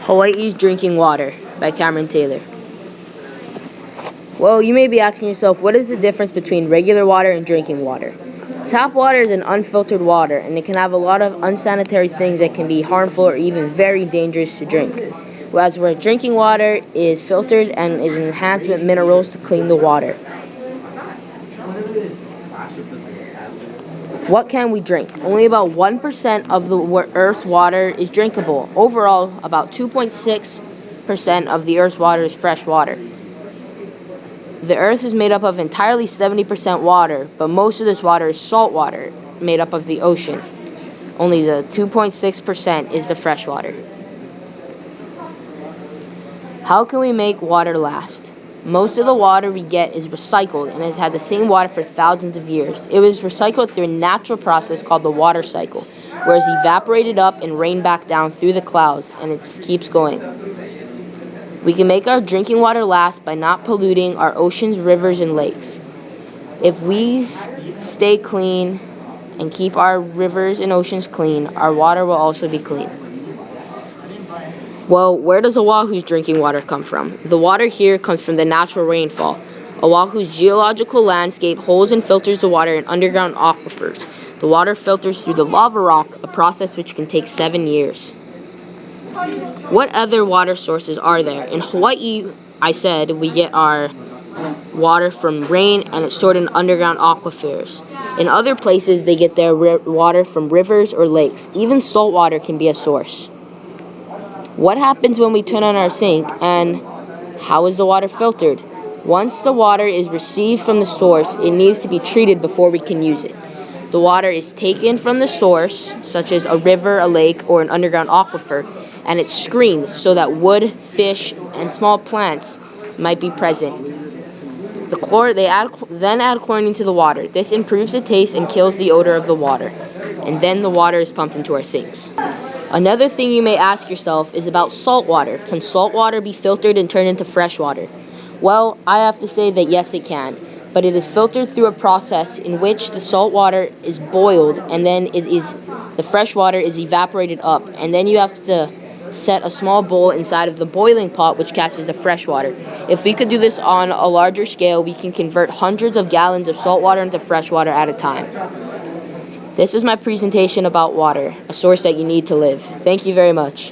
Hawaii's Drinking Water by Cameron Taylor. Well, you may be asking yourself, what is the difference between regular water and drinking water? Tap water is an unfiltered water, and it can have a lot of unsanitary things that can be harmful or even very dangerous to drink. Whereas drinking water is filtered and is enhanced with minerals to clean the water. What can we drink? Only about 1% of the Earth's water is drinkable. Overall, about 2.6% of the Earth's water is fresh water. The Earth is made up of entirely 70% water, but most of this water is salt water, made up of the ocean. Only the 2.6% is the fresh water. How can we make water last? Most of the water we get is recycled and has had the same water for thousands of years. It was recycled through a natural process called the water cycle, where it's evaporated up and rained back down through the clouds, and it keeps going. We can make our drinking water last by not polluting our oceans, rivers, and lakes. If we stay clean and keep our rivers and oceans clean, our water will also be clean. Well, where does Oahu's drinking water come from? The water here comes from the natural rainfall. Oahu's geological landscape holds and filters the water in underground aquifers. The water filters through the lava rock, a process which can take 7 years. What other water sources are there? In Hawaii, I said, we get our water from rain and it's stored in underground aquifers. In other places, they get their water from rivers or lakes. Even salt water can be a source. What happens when we turn on our sink, and how is the water filtered? Once the water is received from the source, it needs to be treated before we can use it. The water is taken from the source, such as a river, a lake, or an underground aquifer, and it's screened so that wood, fish, and small plants might be present. They then add chlorine to the water. This improves the taste and kills the odor of the water. And then the water is pumped into our sinks. Another thing you may ask yourself is about salt water. Can salt water be filtered and turned into fresh water? Well, I have to say that yes, it can. But it is filtered through a process in which the salt water is boiled, and then the fresh water is evaporated up. And then you have to set a small bowl inside of the boiling pot which catches the fresh water. If we could do this on a larger scale, we can convert hundreds of gallons of salt water into fresh water at a time. This was my presentation about water, a source that you need to live. Thank you very much.